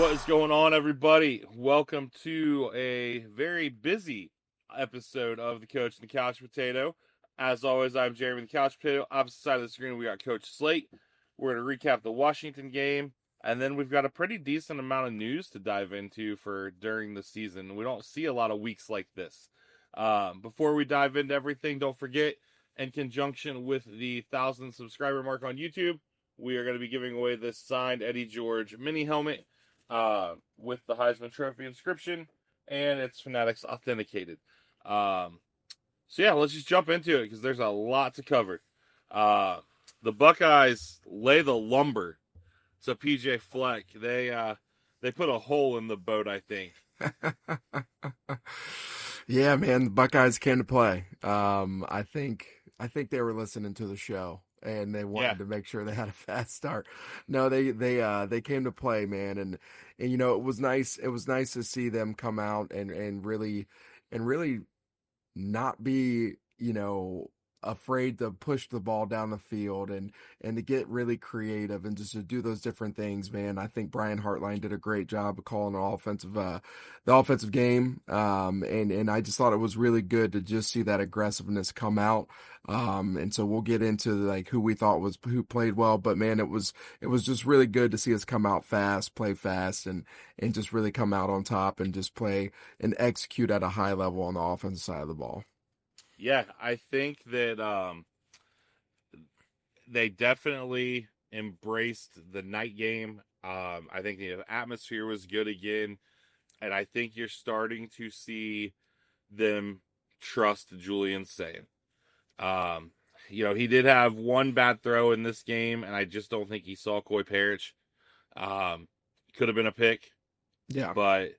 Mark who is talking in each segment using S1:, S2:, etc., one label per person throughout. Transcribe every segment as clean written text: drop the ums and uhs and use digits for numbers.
S1: What is going on, everybody? Welcome to a very busy episode of the Coach and the Couch Potato. As always, I'm Jeremy the Couch Potato. Opposite side of the screen, we got Coach Slate. We're going to recap the Washington game, and then we've got a pretty decent amount of news to dive into for during the season. We don't see a lot of weeks like this. Before we dive into everything, don't forget, in conjunction with the 1,000 subscriber mark on YouTube, we are going to be giving away this signed Eddie George mini helmet with the Heisman Trophy inscription, and it's Fanatics authenticated. So yeah, let's just jump into it because there's a lot to cover. The Buckeyes lay the lumber to PJ Fleck. They put a hole in the boat, I think.
S2: Yeah, man, the Buckeyes came to play. I think they were listening to the show and they wanted to make sure they had a fast start. No, they came to play, man, and you know, it was nice. It was nice to see them come out and really not be, you know, afraid to push the ball down the field and to get really creative and just to do those different things, man. I think Brian Hartline did a great job of calling the offensive game. And I just thought it was really good to just see that aggressiveness come out. And so we'll get into like who we thought who played well, but man, it was just really good to see us come out fast, play fast, and just really come out on top and just play and execute at a high level on the offensive side of the ball.
S1: Yeah, I think that they definitely embraced the night game. I think the atmosphere was good again, and I think you're starting to see them trust Julian Sayin. You know, he did have one bad throw in this game, and I just don't think he saw Coy Parrish. Could have been a pick.
S2: Yeah.
S1: But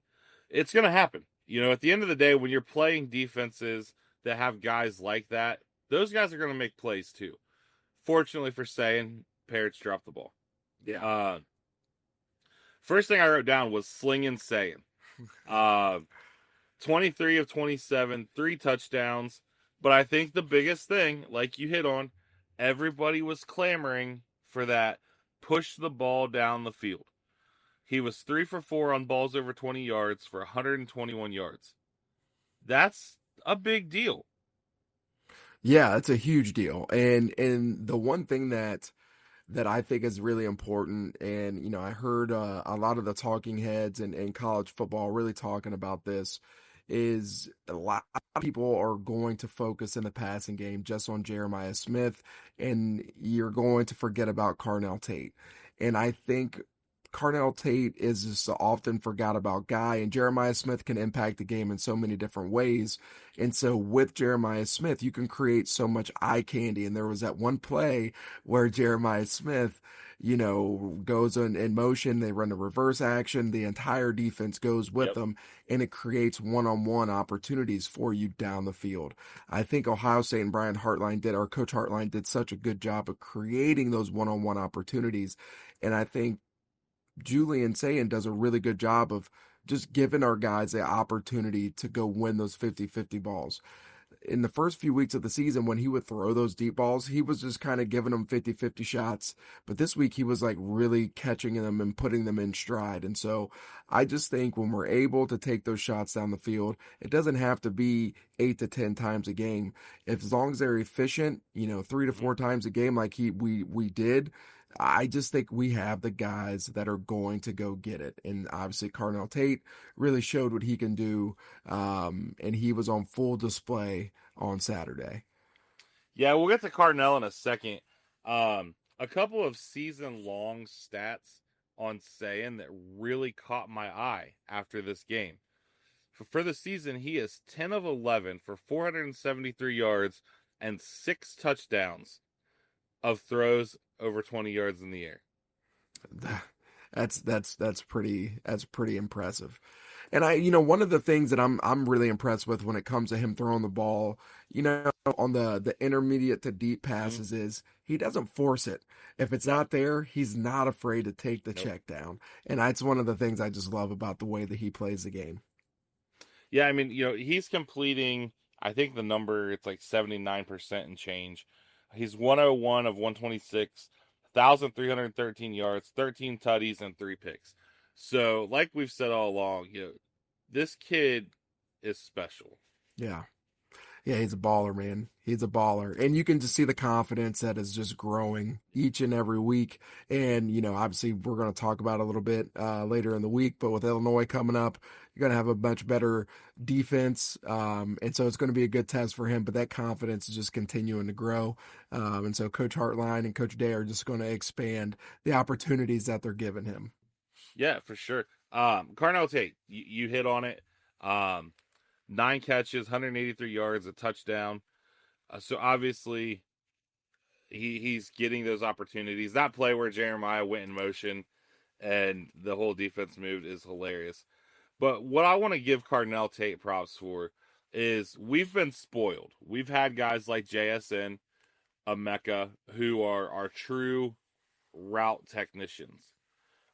S1: it's going to happen. You know, at the end of the day, when you're playing defenses that have guys like that, those guys are going to make plays too. Fortunately for Sayin, Parrish dropped the ball.
S2: Yeah.
S1: First thing I wrote down was slinging Sayin. 23 of 27, 3 touchdowns. But I think the biggest thing, like you hit on, everybody was clamoring for that push the ball down the field. He was 3 for 4 on balls over 20 yards for 121 yards. That's a big deal.
S2: Yeah, it's a huge deal. And the one thing that I think is really important, and you know, I heard a lot of the talking heads in college football really talking about this, is a lot of people are going to focus in the passing game just on Jeremiah Smith, and you're going to forget about Carnell Tate. And I think Carnell Tate is just an often forgot about guy, and Jeremiah Smith can impact the game in so many different ways. And so with Jeremiah Smith, you can create so much eye candy. And there was that one play where Jeremiah Smith, you know, goes in motion, they run a reverse action, the entire defense goes with them, and it creates one-on-one opportunities for you down the field. I think Ohio State and Coach Hartline did such a good job of creating those one-on-one opportunities. And I think Julian Sayin does a really good job of just giving our guys the opportunity to go win those 50-50 balls. In the first few weeks of the season, when he would throw those deep balls, he was just kind of giving them 50-50 shots. But this week, he was like really catching them and putting them in stride. And so I just think when we're able to take those shots down the field, it doesn't have to be 8 to 10 times a game. As long as they're efficient, you know, 3 to 4 times a game like we did, I just think we have the guys that are going to go get it. And obviously Carnell Tate really showed what he can do. And he was on full display on Saturday.
S1: Yeah, we'll get to Carnell in a second. A couple of season-long stats on Sayin that really caught my eye after this game. For the season, he is 10 of 11 for 473 yards and 6 touchdowns of throws over 20 yards in the air.
S2: That's pretty impressive. And one of the things that I'm really impressed with when it comes to him throwing the ball, you know, on the intermediate to deep passes is he doesn't force it. If it's not there, he's not afraid to take the check down. And that's one of the things I just love about the way that he plays the game.
S1: Yeah, I mean, you know, he's completing, I think the number, it's like 79% and change. He's 101 of 126, 1,313 yards, 13 tutties, and 3 picks. So, like we've said all along, this kid is special.
S2: Yeah. Yeah, he's a baller, man. He's a baller. And you can just see the confidence that is just growing each and every week. And, obviously we're going to talk about it a little bit later in the week, but with Illinois coming up, you're going to have a much better defense. And so it's going to be a good test for him, but that confidence is just continuing to grow. And so Coach Hartline and Coach Day are just going to expand the opportunities that they're giving him.
S1: Yeah, for sure. Carnell Tate, you hit on it. 9 catches, 183 yards, a touchdown. So obviously, he's getting those opportunities. That play where Jeremiah went in motion and the whole defense moved is hilarious. But what I want to give Carnell Tate props for is we've been spoiled. We've had guys like JSN, Emeka, who are true route technicians.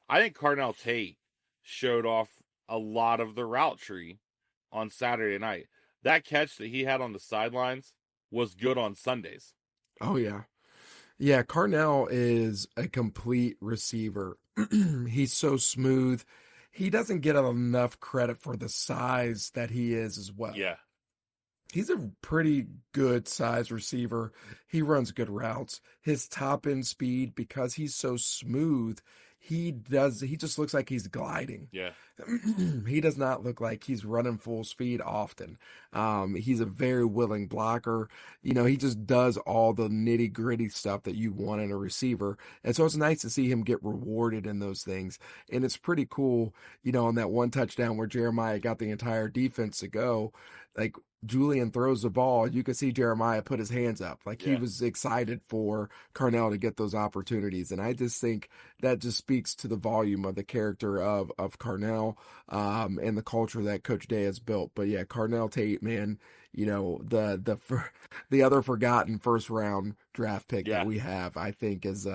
S1: I think Carnell Tate showed off a lot of the route tree on Saturday night. That catch that he had on the sidelines was good on Sundays.
S2: Oh, yeah. Yeah, Carnell is a complete receiver. He's so smooth. He doesn't get enough credit for the size that he is as well.
S1: Yeah.
S2: He's a pretty good size receiver. He runs good routes. His top end speed, because he's so smooth, he just looks like he's gliding.
S1: Yeah.
S2: He does not look like he's running full speed often. He's a very willing blocker. He just does all the nitty gritty stuff that you want in a receiver. And so it's nice to see him get rewarded in those things. And it's pretty cool, on that one touchdown where Jeremiah got the entire defense to go, like, Julian throws the ball, you can see Jeremiah put his hands up. Like, he was excited for Carnell to get those opportunities. And I just think that just speaks to the volume of the character of Carnell, and the culture that Coach Day has built. But yeah, Carnell Tate, man, the other forgotten first round draft pick that we have, I think is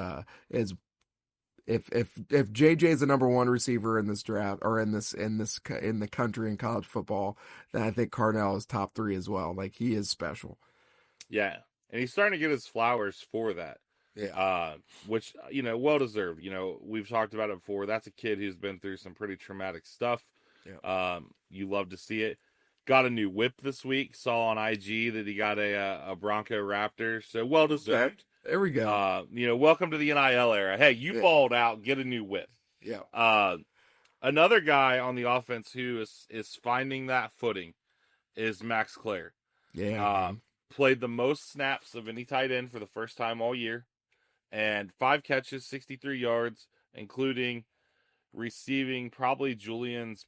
S2: if JJ is the number one receiver in this draft, or in the country in college football, then I think Carnell is top 3 as well. Like, he is special.
S1: Yeah, and he's starting to get his flowers for that.
S2: Yeah.
S1: Which, well deserved. We've talked about it before. That's a kid who's been through some pretty traumatic stuff.
S2: Yeah.
S1: You love to see it. Got a new whip this week. Saw on IG that he got a Bronco Raptor. So well deserved.
S2: There we go.
S1: Welcome to the NIL era. Hey, you balled out. Get a new whip.
S2: Yeah.
S1: Another guy on the offense who is finding that footing is Max Clare.
S2: Yeah.
S1: Played the most snaps of any tight end for the first time all year. And 5 catches, 63 yards, including receiving probably Julian's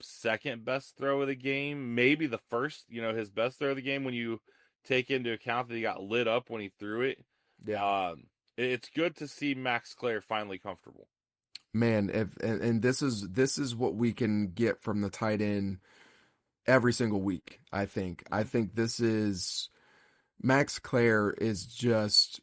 S1: second best throw of the game. Maybe the first, his best throw of the game when you take into account that he got lit up when he threw it.
S2: Yeah.
S1: It's good to see Max Clare finally comfortable.
S2: Man, and this is what we can get from the tight end every single week, I think. I think this is Max Clare is just,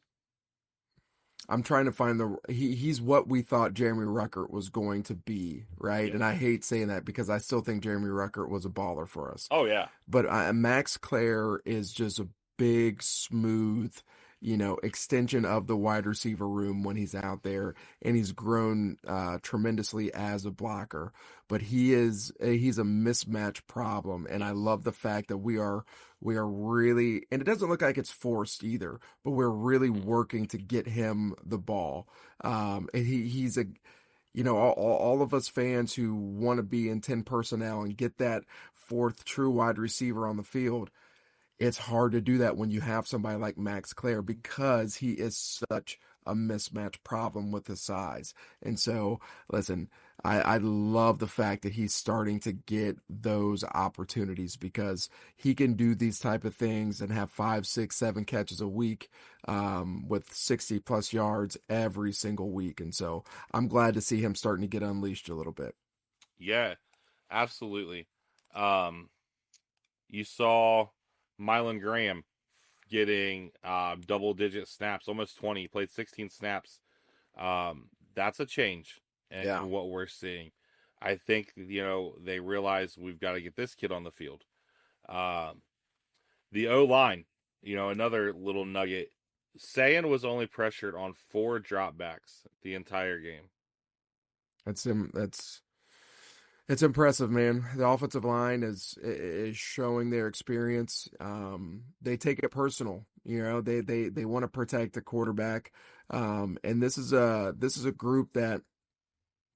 S2: I'm trying to find he's what we thought Jeremy Ruckert was going to be, right? Yeah. And I hate saying that because I still think Jeremy Ruckert was a baller for us.
S1: Oh, yeah.
S2: But Max Clare is just a big, smooth, extension of the wide receiver room when he's out there, and he's grown tremendously as a blocker. But he's a mismatch problem, and I love the fact that we are really, and it doesn't look like it's forced either, but we're really working to get him the ball. And he's a, all of us fans who want to be in 10 personnel and get that fourth true wide receiver on the field, it's hard to do that when you have somebody like Max Clare, because he is such a mismatch problem with his size. And so, listen, I love the fact that he's starting to get those opportunities, because he can do these type of things and have 5, 6, 7 catches a week, with 60 plus yards every single week. And so I'm glad to see him starting to get unleashed a little bit.
S1: Yeah, absolutely. You saw Mylan Graham getting double-digit snaps, almost 20. He played 16 snaps. That's a change in what we're seeing. I think, they realize we've got to get this kid on the field. The O-line, another little nugget. Sayan was only pressured on 4 dropbacks the entire game.
S2: That's it's impressive, man. The offensive line is showing their experience. They take it personal. They want to protect the quarterback. And this is a group that,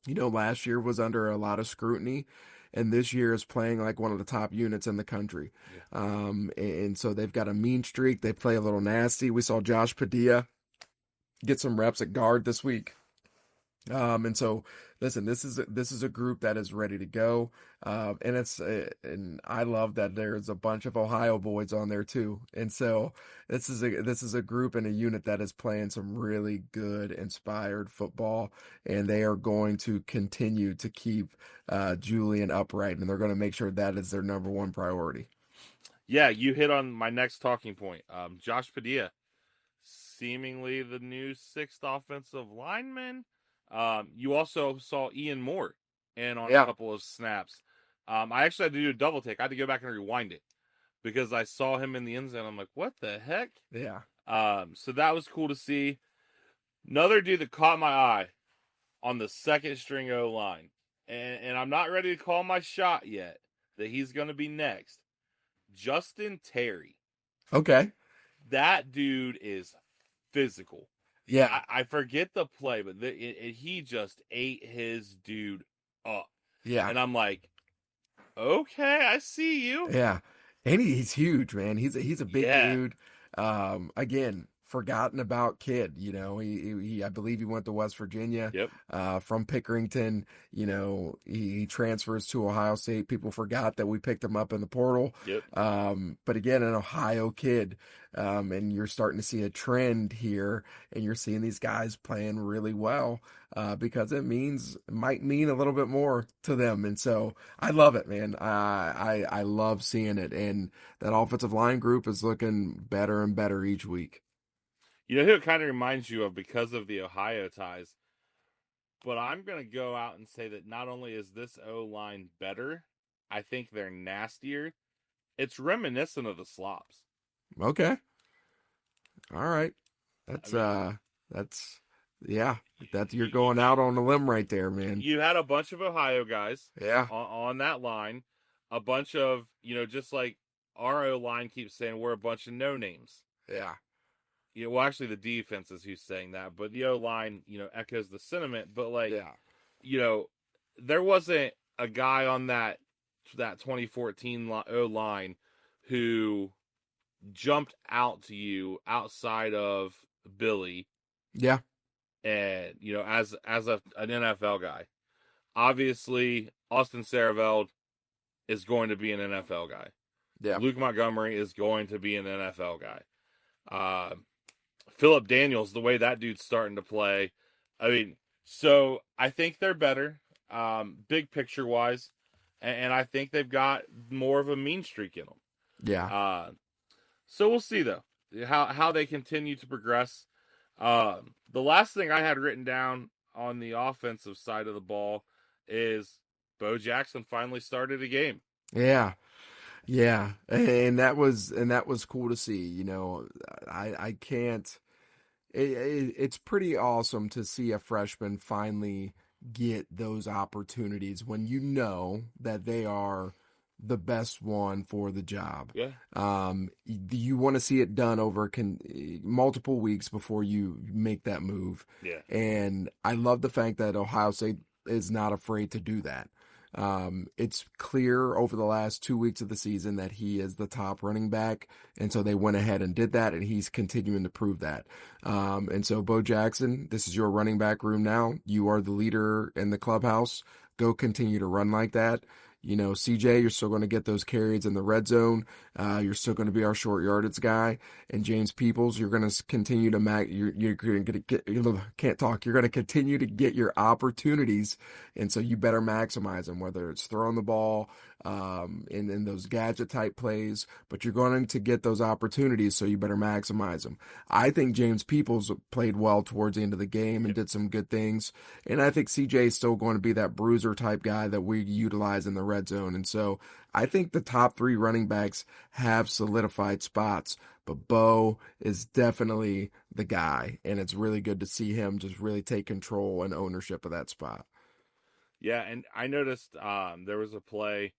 S2: last year was under a lot of scrutiny, and this year is playing like one of the top units in the country.
S1: Yeah.
S2: And so they've got a mean streak. They play a little nasty. We saw Josh Padilla get some reps at guard this week. And so, listen, this is a group that is ready to go, and I love that there's a bunch of Ohio boys on there too. And so, this is a group and a unit that is playing some really good, inspired football, and they are going to continue to keep Julian upright, and they're going to make sure that is their number one priority.
S1: Yeah, you hit on my next talking point. Josh Padilla, seemingly the new sixth offensive lineman. You also saw Ian Moore in on a couple of snaps. I actually had to do a double take. I had to go back and rewind it because I saw him in the end zone. I'm like, what the heck?
S2: Yeah.
S1: So that was cool to see. Another dude that caught my eye on the second string O line, and I'm not ready to call my shot yet that he's going to be next. Justin Terry.
S2: Okay.
S1: That dude is physical.
S2: Yeah.
S1: I forget the play, but he just ate his dude up.
S2: Yeah.
S1: And I'm like, okay, I see you.
S2: Yeah. And he's huge, man. He's a big dude. Again, forgotten about kid. He I believe he went to West Virginia.
S1: Yep.
S2: From Pickerington. He transfers to Ohio State. People forgot that we picked him up in the portal.
S1: Yep.
S2: But again, an Ohio kid. And you're starting to see a trend here, and you're seeing these guys playing really well because it might mean a little bit more to them. And so I love it, man. I love seeing it, and that offensive line group is looking better and better each week.
S1: You know who it kind of reminds you of because of the Ohio ties? But I'm going to go out and say that not only is this O-line better, I think they're nastier. It's reminiscent of the Slops.
S2: Okay. All right. You're going out on a limb right there, man.
S1: You had a bunch of Ohio guys on that line. A bunch of, just like our O-line keeps saying, we're a bunch of no-names.
S2: Yeah.
S1: Well, actually, the defense is who's saying that, but the O-line, echoes the sentiment. But, there wasn't a guy on that 2014 O-line who jumped out to you outside of Billy.
S2: Yeah.
S1: And, as an NFL guy. Obviously, Austin Sareveld is going to be an NFL guy.
S2: Yeah.
S1: Luke Montgomery is going to be an NFL guy. Phillip Daniels, the way that dude's starting to play. So I think they're better, big picture wise. And I think they've got more of a mean streak in them.
S2: Yeah.
S1: So we'll see, though, how they continue to progress. The last thing I had written down on the offensive side of the ball is Bo Jackson finally started a game.
S2: Yeah. Yeah. And that was cool to see. I can't. It's pretty awesome to see a freshman finally get those opportunities when you know that they are the best one for the job.
S1: Yeah.
S2: You want to see it done over multiple weeks before you make that move.
S1: Yeah.
S2: And I love the fact that Ohio State is not afraid to do that. It's clear over the last 2 weeks of the season that he is the top running back. And so they went ahead and did that, and he's continuing to prove that. And so Bo Jackson, this is your running back room now. You are the leader in the clubhouse. Go continue to run like that. CJ, you're still going to get those carries in the red zone. You're still going to be our short yardage guy. And James Peoples, you're going to continue to you're going to get can't talk. You're going to continue to get your opportunities, and so you better maximize them. Whether it's throwing the ball, in those gadget type plays, but you're going to get those opportunities, so you better maximize them. I think James Peoples played well towards the end of the game and did some good things, and I think CJ is still going to be that bruiser type guy that we utilize in the red zone. And so I think the top three running backs have solidified spots, but Bo is definitely the guy, and it's really good to see him just really take control and ownership of that spot.
S1: Yeah, and I noticed there was a play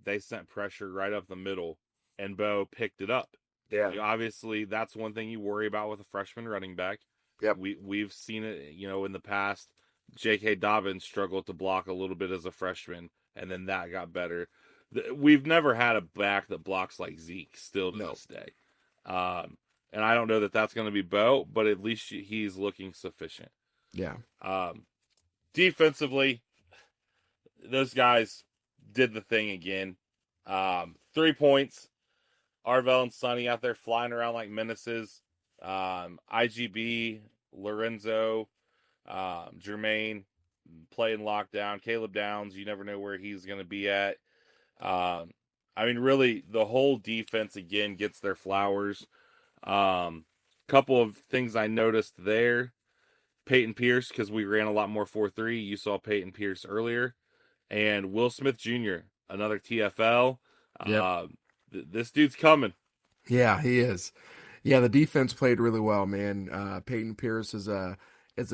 S1: they sent pressure right up the middle, and Bo picked it up.
S2: Yeah.
S1: Obviously, that's one thing you worry about with a freshman running back.
S2: Yep.
S1: We've seen it, in the past. J.K. Dobbins struggled to block a little bit as a freshman, and then that got better. We've never had a back that blocks like Zeke still to
S2: No.
S1: this day. And I don't know that that's going to be Bo, but at least he's looking sufficient.
S2: Yeah.
S1: Defensively, those guys did the thing again. 3 points. Arvell and Sonny out there flying around like menaces. IGB, Lorenzo, Jermaine playing lockdown. Caleb Downs, you never know where he's going to be at. Really, the whole defense again gets their flowers. Couple of things I noticed there. Peyton Pierce, because we ran a lot more 4-3. You saw Peyton Pierce earlier. And Will Smith Jr., another TFL.
S2: Yep.
S1: This dude's coming.
S2: Yeah, he is. Yeah, the defense played really well, man. Peyton Pierce is a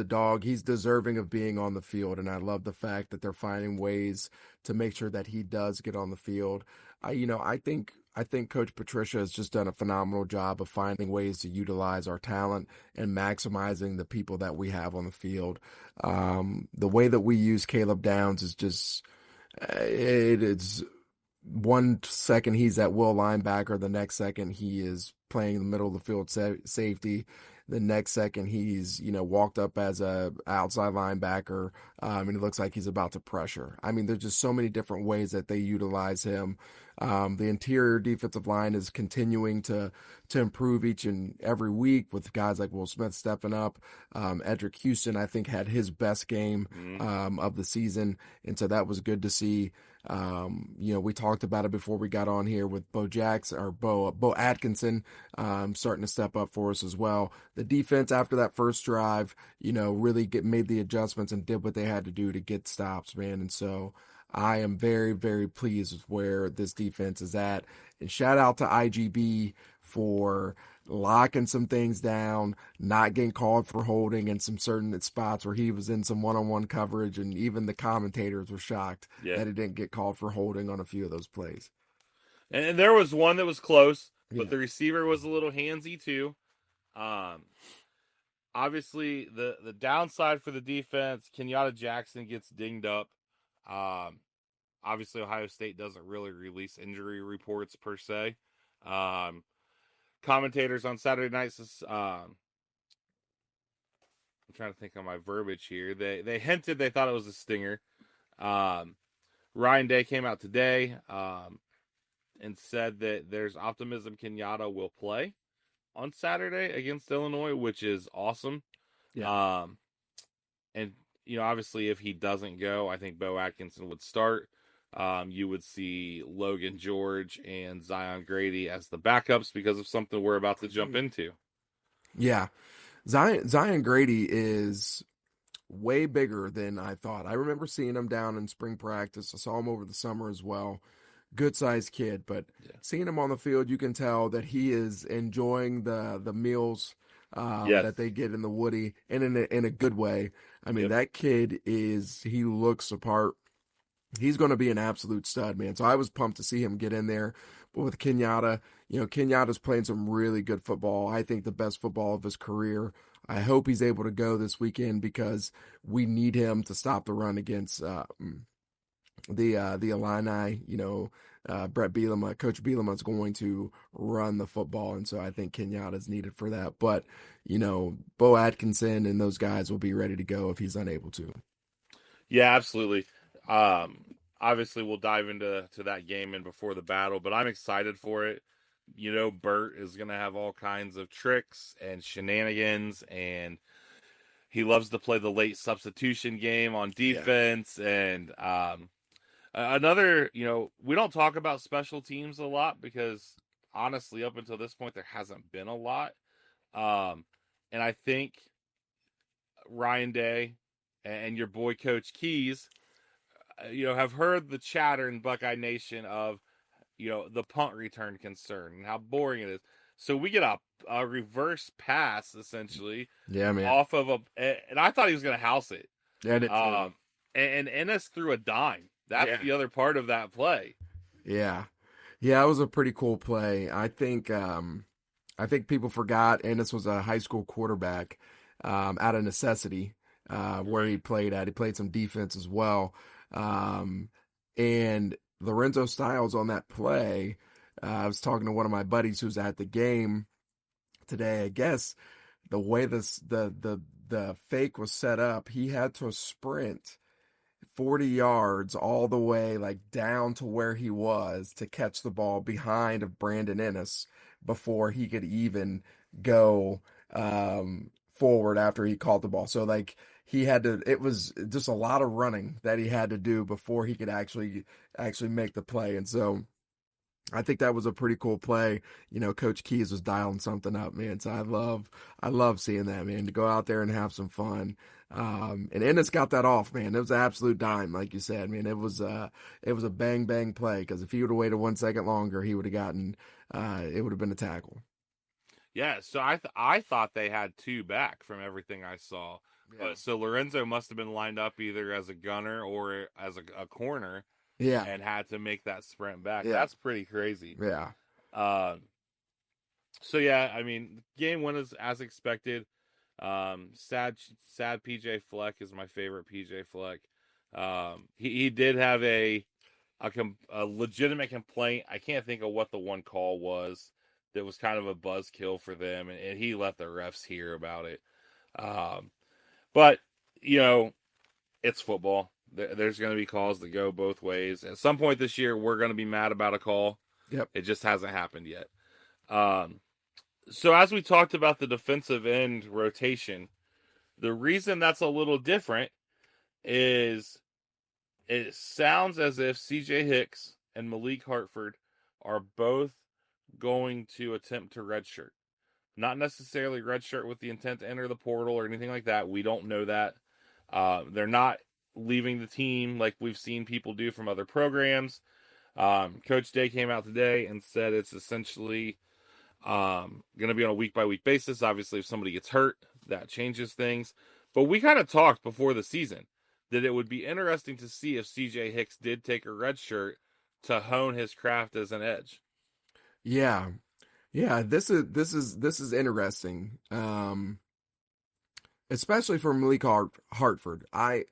S2: dog. He's deserving of being on the field, and I love the fact that they're finding ways to make sure that he does get on the field. I think Coach Patricia has just done a phenomenal job of finding ways to utilize our talent and maximizing the people that we have on the field. The way that we use Caleb Downs is just it's 1 second he's at will linebacker, the next second he is playing in the middle of the field safety. The next second he's walked up as a outside linebacker, and it looks like he's about to pressure. There's just so many different ways that they utilize him. The interior defensive line is continuing to improve each and every week with guys like Will Smith stepping up. Edric Houston, I think, had his best game of the season, and so that was good to see. We talked about it before we got on here with Bo Atkinson starting to step up for us as well. The defense after that first drive, really made the adjustments and did what they had to do to get stops, man. And so I am very, very pleased with where this defense is at. And shout out to IGB for locking some things down, not getting called for holding in some certain spots where he was in some one-on-one coverage, and even the commentators were shocked that he didn't get called for holding on a few of those plays.
S1: And there was one that was close, but the receiver was a little handsy too. Obviously, the downside for the defense, Kenyatta Jackson gets dinged up. Obviously, Ohio State doesn't really release injury reports per se. Commentators on Saturday nights, I'm trying to think of my verbiage here. They hinted they thought it was a stinger. Ryan Day came out today and said that there's optimism Kenyatta will play on Saturday against Illinois, which is awesome.
S2: Yeah.
S1: And obviously, if he doesn't go, I think Bo Atkinson would start. You would see Logan George and Zion Grady as the backups because of something we're about to jump into.
S2: Yeah. Zion Grady is way bigger than I thought. I remember seeing him down in spring practice. I saw him over the summer as well. Good sized kid, but seeing him on the field, you can tell that he is enjoying the meals that they get in the Woody, and in a good way. That kid he looks the part. He's going to be an absolute stud, man. So I was pumped to see him get in there. But with Kenyatta, Kenyatta's playing some really good football. I think the best football of his career. I hope he's able to go this weekend because we need him to stop the run against the Illini. Brett Bielema, Coach Bielema is going to run the football, and so I think Kenyatta's needed for that. But Bo Atkinson and those guys will be ready to go if he's unable to.
S1: Yeah, absolutely. Obviously, we'll dive into that game and before the battle, but I'm excited for it. Bert is going to have all kinds of tricks and shenanigans, and he loves to play the late substitution game on defense. Yeah. And another, we don't talk about special teams a lot because, honestly, up until this point, there hasn't been a lot. And I think Ryan Day and your boy Coach Keys have heard the chatter in Buckeye Nation of, the punt return concern and how boring it is. So we get a reverse pass, essentially,
S2: man.
S1: off of and I thought he was going to house it.
S2: Yeah,
S1: and Ennis threw a dime. That's
S2: Yeah.
S1: the other part of that play.
S2: Yeah. Yeah, it was a pretty cool play. I think people forgot Ennis was a high school quarterback out of necessity where he
S1: Right.
S2: played at. He played some defense as well. Um, and Lorenzo Styles on that play, I was talking to one of my buddies who's at the game today. I guess the way the fake was set up, he had to sprint 40 yards all the way like down to where he was to catch the ball behind of Brandon Ennis before he could even go forward after he caught the ball. So like he had to, it was just a lot of running that he had to do before he could actually make the play. And so I think that was a pretty cool play. You know, Coach Keys was dialing something up, man. So I love seeing that, man, to go out there and have some fun. And Ennis got that off, man. It was an absolute dime, like you said, man. It was a bang bang play because if he would have waited 1 second longer, he would have gotten, it would have been a tackle.
S1: Yeah, so I thought they had two back from everything I saw.
S2: Yeah.
S1: But so Lorenzo must have been lined up either as a gunner or as a corner
S2: Yeah.
S1: and had to make that sprint back.
S2: Yeah.
S1: That's pretty crazy.
S2: Yeah.
S1: So yeah, I mean, game went as expected. Sad PJ Fleck is my favorite PJ Fleck. He did have a legitimate complaint. I can't think of what the one call was that was kind of a buzzkill for them, and he let the refs hear about it. But you know, it's football. There's going to be calls that go both ways. At some point this year, we're going to be mad about a call.
S2: Yep.
S1: It just hasn't happened yet. So as we talked about the defensive end rotation, the reason that's a little different is it sounds as if CJ Hicks and Malik Hartford are both going to attempt to redshirt. Not necessarily redshirt with the intent to enter the portal or anything like that. We don't know that. They're not leaving the team like we've seen people do from other programs. Coach Day came out today and said it's essentially going to be on a week-by-week basis. Obviously, if somebody gets hurt, that changes things. But we kind of talked before the season that it would be interesting to see if CJ Hicks did take a red shirt to hone his craft as an edge.
S2: Yeah. Yeah, this is interesting. Especially for Malik Hartford. I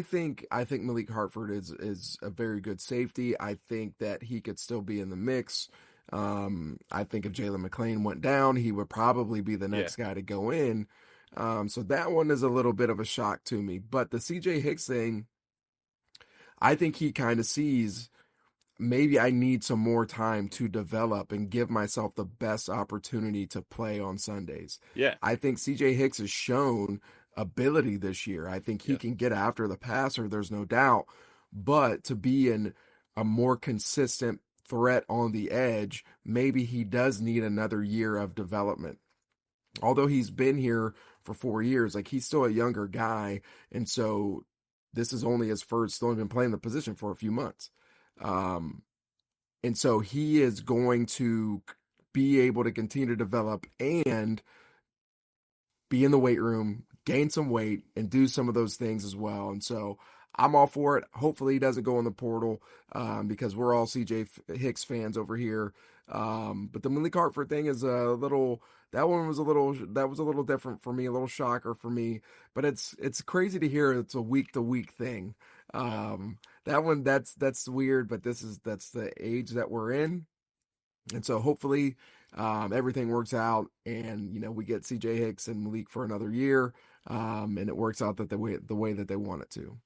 S2: think Malik Hartford is a very good safety. I think that he could still be in the mix. I think if Jalen McClain went down, he would probably be the next guy to go in. So that one is a little bit of a shock to me. But the CJ Hicks thing, I think he kind of sees maybe I need some more time to develop and give myself the best opportunity to play on Sundays.
S1: Yeah.
S2: I think CJ Hicks has shown ability this year. I think he can get after the passer, there's no doubt. But to be in a more consistent threat on the edge, maybe he does need another year of development. Although he's been here for 4 years, like he's still a younger guy. And so this is only his first, still been playing the position for a few months. And so he is going to be able to continue to develop and be in the weight room, gain some weight, and do some of those things as well. And so I'm all for it. Hopefully he doesn't go in the portal because we're all CJ Hicks fans over here. But the Malik Hartford thing is a little. That was a little different for me, a little shocker for me. But it's crazy to hear it's a week to week thing. That one that's weird, but that's the age that we're in, and so hopefully everything works out, and we get CJ Hicks and Malik for another year, and it works out that the way that they want it to.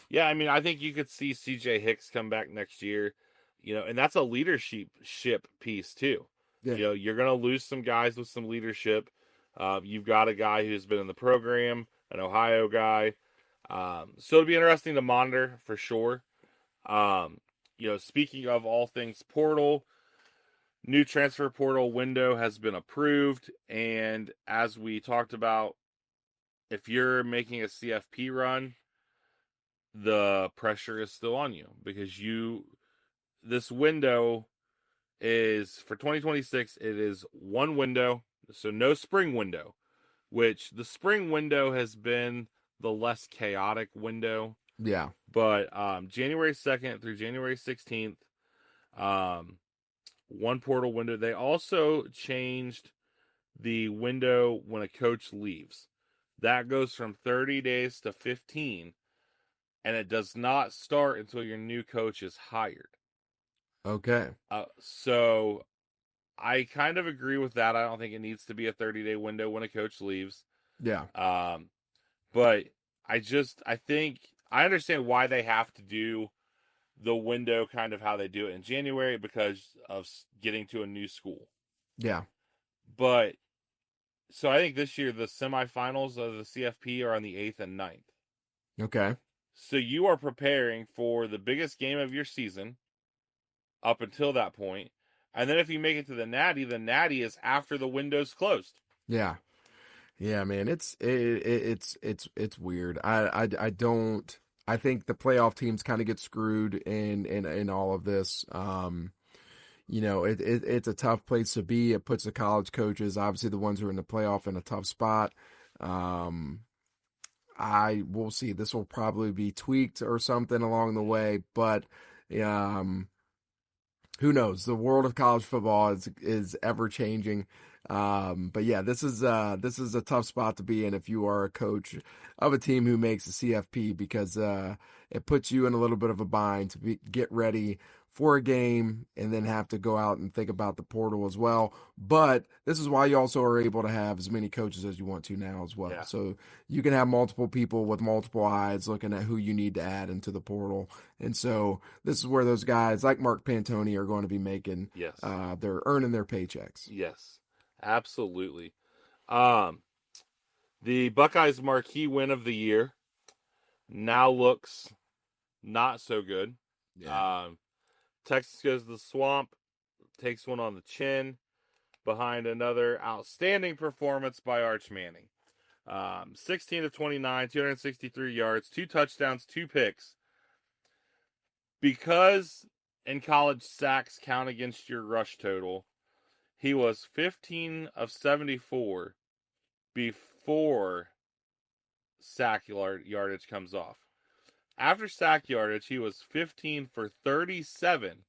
S1: Yeah, I mean, I think you could see CJ Hicks come back next year, and that's a leadership piece too.
S2: Yeah.
S1: You're going to lose some guys with some leadership. You've got a guy who's been in the program, an Ohio guy. So it'll be interesting to monitor for sure. Speaking of all things portal, new transfer portal window has been approved. And as we talked about, if you're making a CFP run, the pressure is still on you because this window is for 2026. It is one window. So no spring window, which the spring window has been the less chaotic window.
S2: Yeah.
S1: But January 2nd through January 16th, one portal window. They also changed the window when a coach leaves. That goes from 30 days to 15, and it does not start until your new coach is hired.
S2: Okay.
S1: So I kind of agree with that. I don't think it needs to be a 30-day window when a coach leaves.
S2: Yeah.
S1: But I think I understand why they have to do the window kind of how they do it in January because of getting to a new school.
S2: Yeah.
S1: But so I think this year the semifinals of the CFP are on the 8th and 9th.
S2: Okay.
S1: So you are preparing for the biggest game of your season up until that point. And then if you make it to the Natty is after the window's closed.
S2: Yeah. Yeah, man, it's weird. I don't. I think the playoff teams kind of get screwed in all of this. It's a tough place to be. It puts the college coaches, obviously the ones who are in the playoff, in a tough spot. We'll see. This will probably be tweaked or something along the way, but who knows? The world of college football is ever changing. But yeah, this is a tough spot to be in if you are a coach of a team who makes a CFP, because it puts you in a little bit of a bind to get ready for a game and then have to go out and think about the portal as well. But this is why you also are able to have as many coaches as you want to now as well.
S1: Yeah.
S2: So you can have multiple people with multiple eyes looking at who you need to add into the portal. And so this is where those guys like Mark Pantoni are going to be making,
S1: yes,
S2: they're earning their paychecks.
S1: Yes, absolutely. The Buckeyes' marquee win of the year now looks not so good.
S2: Yeah.
S1: Texas goes to the swamp, takes one on the chin behind another outstanding performance by Arch Manning. 16 of 29, 263 yards, 2 touchdowns, 2 picks. Because in college sacks count against your rush total, he was 15 of 74 before sack yardage comes off. After sack yardage, he was 15 for 37.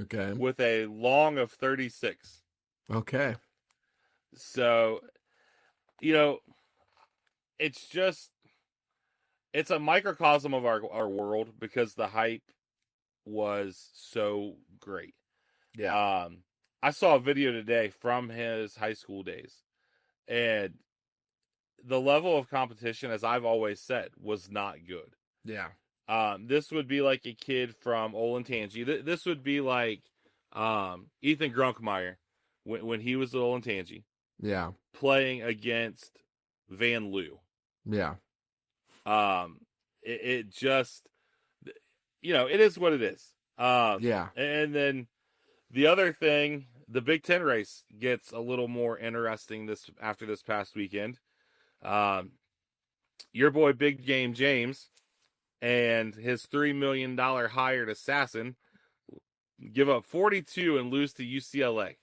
S2: Okay.
S1: With a long of 36.
S2: Okay.
S1: So, it's a microcosm of our world because the hype was so great.
S2: Yeah.
S1: I saw a video today from his high school days, and the level of competition, as I've always said, was not good.
S2: Yeah.
S1: This would be like a kid from Olentangy. This would be like Ethan Grunkmeyer when he was at Olentangy.
S2: Yeah.
S1: Playing against Van Loo.
S2: Yeah.
S1: It just, it is what it is.
S2: Yeah.
S1: And then the other thing, the Big Ten race gets a little more interesting after this past weekend. Your boy Big Game James and his $3 million hired assassin give up 42 and lose to UCLA.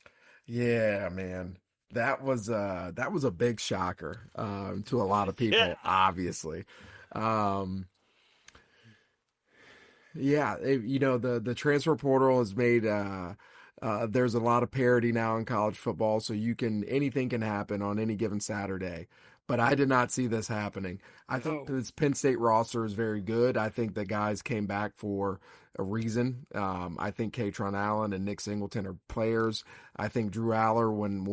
S2: Yeah, man. That was a big shocker to a lot of people,
S1: Yeah.
S2: Obviously. The transfer portal has made there's a lot of parity now in college football, so anything can happen on any given Saturday. But I did not see this happening. I think this Penn State roster is very good. I think the guys came back for a reason. I think Katron Allen and Nick Singleton are players. I think Drew Aller, when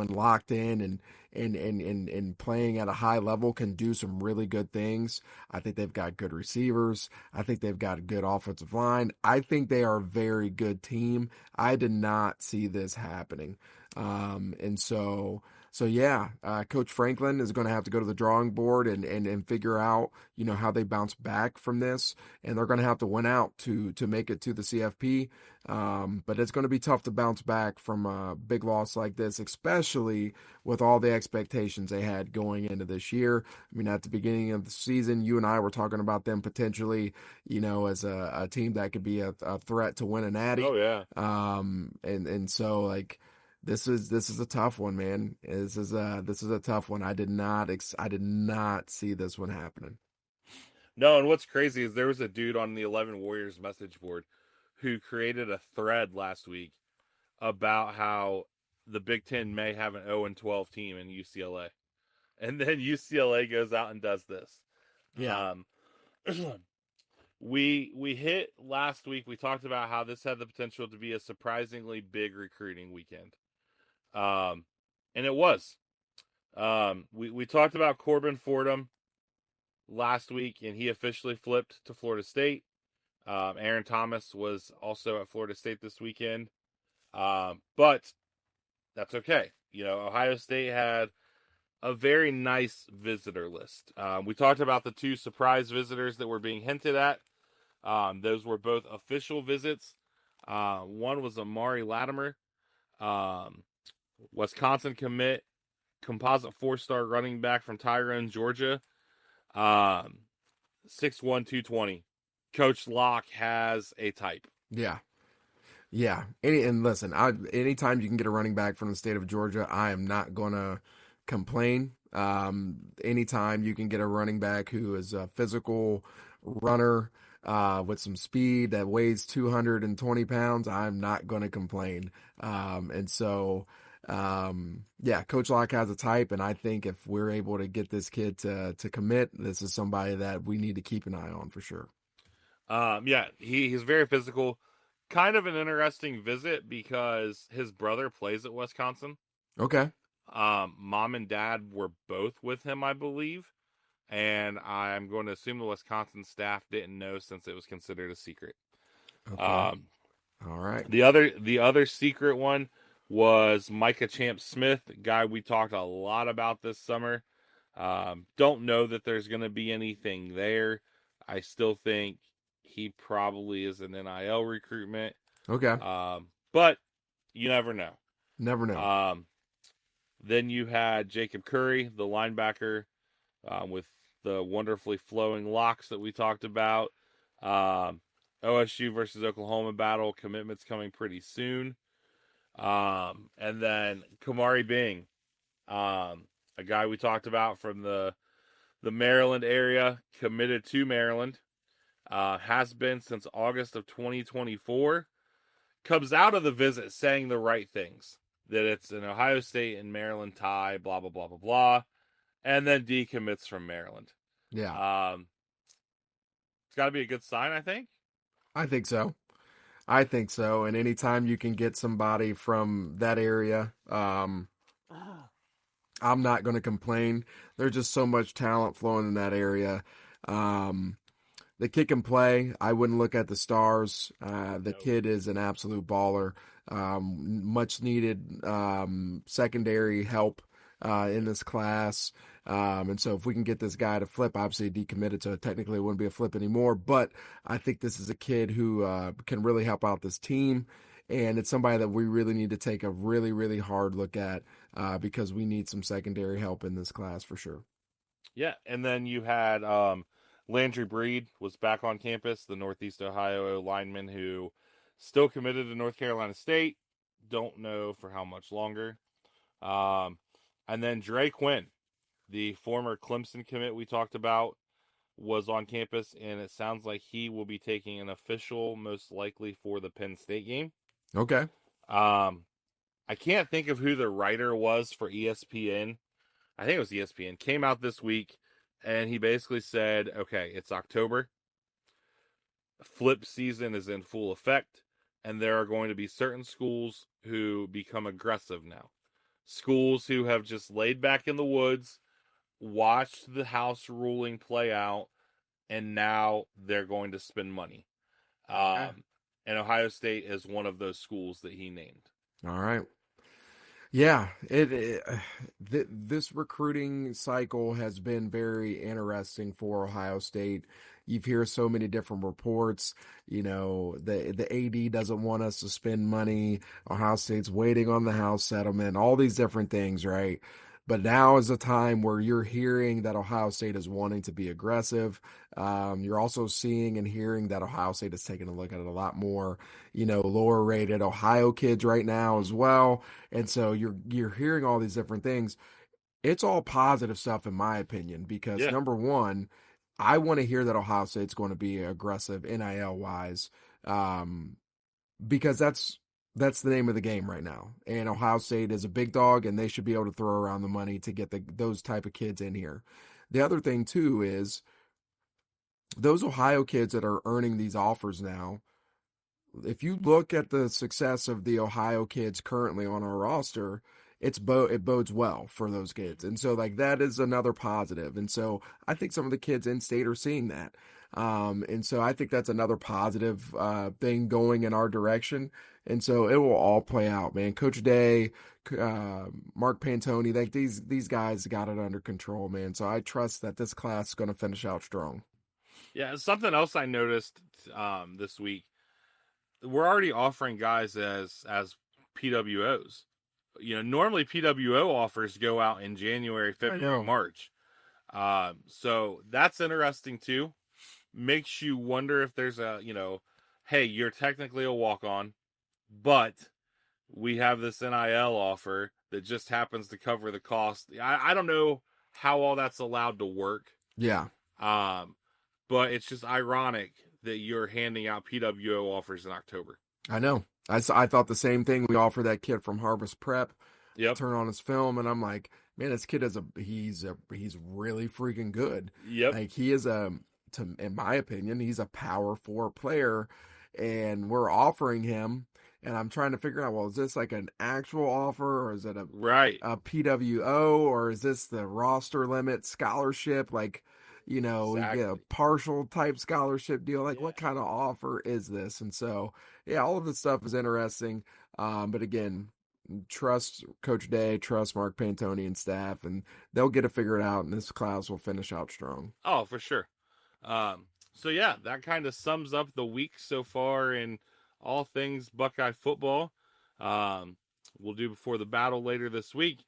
S2: locked in and playing at a high level, can do some really good things. I think they've got good receivers. I think they've got a good offensive line. I think they are a very good team. I did not see this happening. Coach Franklin is going to have to go to the drawing board and figure out, how they bounce back from this. And they're going to have to win out to make it to the CFP. But it's going to be tough to bounce back from a big loss like this, especially with all the expectations they had going into this year. I mean, at the beginning of the season, you and I were talking about them potentially, as a team that could be a threat to win a natty.
S1: Oh, yeah.
S2: This is a tough one, man. This is a tough one. I did not see this one happening.
S1: No, and what's crazy is there was a dude on the 11 Warriors message board who created a thread last week about how the Big Ten may have an 0-12 team in UCLA. And then UCLA goes out and does this.
S2: Yeah.
S1: Um, we hit last week. We talked about how this had the potential to be a surprisingly big recruiting weekend, and it was. We talked about Corbin Fordham last week, and he officially flipped to Florida State. Aaron Thomas was also at Florida State this weekend, but that's okay. Ohio State had a very nice visitor list. We talked about the two surprise visitors that were being hinted at. Those were both official visits. One was Amari Latimer, Wisconsin commit, composite 4-star running back from Tyrone, Georgia. 6'1", 220. Coach Locke has a type.
S2: Yeah. Yeah. And listen, anytime you can get a running back from the state of Georgia, I am not going to complain. Anytime you can get a running back who is a physical runner with some speed that weighs 220 pounds, I'm not going to complain. Yeah, Coach Locke has a type, and I think if we're able to get this kid to commit, this is somebody that we need to keep an eye on for sure.
S1: Yeah, he's very physical. Kind of an interesting visit because his brother plays at Wisconsin.
S2: Okay.
S1: Mom and dad were both with him, I believe. And I'm going to assume the Wisconsin staff didn't know since it was considered a secret.
S2: Okay. All right.
S1: The other secret one was Micah Champ-Smith, a guy we talked a lot about this summer. Don't know that there's going to be anything there. I still think he probably is an NIL recruitment.
S2: Okay.
S1: But you never know.
S2: Never know.
S1: Then you had Jacob Curry, the linebacker, with the wonderfully flowing locks that we talked about. OSU versus Oklahoma battle, commitments coming pretty soon. And then Kamari Bing, a guy we talked about from the Maryland area, committed to Maryland, has been since August of 2024, comes out of the visit saying the right things, that it's an Ohio State and Maryland tie, blah, blah, blah, blah, blah, and then decommits from Maryland.
S2: Yeah.
S1: It's got to be a good sign, I think.
S2: I think so. And anytime you can get somebody from that area, I'm not going to complain. There's just so much talent flowing in that area. The kid can play. I wouldn't look at the stars. The kid is an absolute baller. Much needed secondary help in this class. And so if we can get this guy to flip, obviously decommitted, so technically it wouldn't be a flip anymore. But I think this is a kid who can really help out this team. And it's somebody that we really need to take a really, really hard look at because we need some secondary help in this class for sure.
S1: Yeah, and then you had Landry Breed was back on campus, the Northeast Ohio lineman who still committed to North Carolina State. Don't know for how much longer. And then Dre Quinn, the former Clemson commit we talked about, was on campus, and it sounds like he will be taking an official, most likely for the Penn State game.
S2: Okay.
S1: I can't think of who the writer was for ESPN. I think it was ESPN. Came out this week, and he basically said, okay, it's October. Flip season is in full effect, and there are going to be certain schools who become aggressive now. Schools who have just laid back in the woods, watched the House ruling play out, and now they're going to spend money. And Ohio State is one of those schools that he named.
S2: All right. Yeah, this recruiting cycle has been very interesting for Ohio State. You've heard so many different reports. The AD doesn't want us to spend money. Ohio State's waiting on the House settlement, all these different things, right? But now is a time where you're hearing that Ohio State is wanting to be aggressive. You're also seeing and hearing that Ohio State is taking a look at it a lot more, lower rated Ohio kids right now as well. And so you're hearing all these different things. It's all positive stuff in my opinion, because number one, I want to hear that Ohio State's going to be aggressive NIL wise, because that's the name of the game right now. And Ohio State is a big dog, and they should be able to throw around the money to get those type of kids in here. The other thing too is those Ohio kids that are earning these offers now. If you look at the success of the Ohio kids currently on our roster, it bodes well for those kids. And so like that is another positive. And so I think some of the kids in state are seeing that. And so I think that's another positive thing going in our direction. And so it will all play out, man. Coach Day, Mark Pantoni, like these guys got it under control, man. So I trust that this class is going to finish out strong.
S1: Yeah, something else I noticed this week. We're already offering guys as PWOs. Normally PWO offers go out in January, February, March. So that's interesting too. Makes you wonder if there's hey, you're technically a walk-on, but we have this NIL offer that just happens to cover the cost. I don't know how all that's allowed to work.
S2: Yeah.
S1: But it's just ironic that you're handing out PWO offers in October.
S2: I know. I thought the same thing. We offered that kid from Harvest Prep
S1: to
S2: turn on his film, and I'm like, man, this kid he's really freaking good.
S1: Yep.
S2: Like he is in my opinion, he's a power 4 player, and we're offering him, and I'm trying to figure out, well, is this like an actual offer, or is it a PWO, or is this the roster limit scholarship? Like,
S1: exactly.
S2: a partial type scholarship deal. Like, what kind of offer is this? And so, yeah, all of this stuff is interesting. But again, trust Coach Day, trust Mark Pantoni and staff, and they'll get it figured out, and this class will finish out strong.
S1: Oh, for sure. So yeah, that kind of sums up the week so far in all things Buckeye football. We'll do before the battle later this week.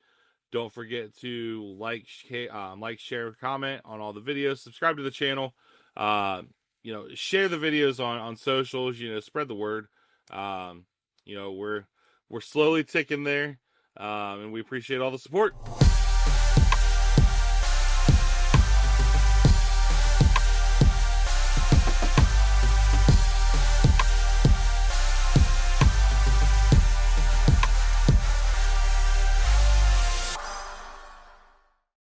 S1: Don't forget to like, share, comment on all the videos. Subscribe to the channel. Share the videos on socials. Spread the word. We're slowly ticking there, and we appreciate all the support.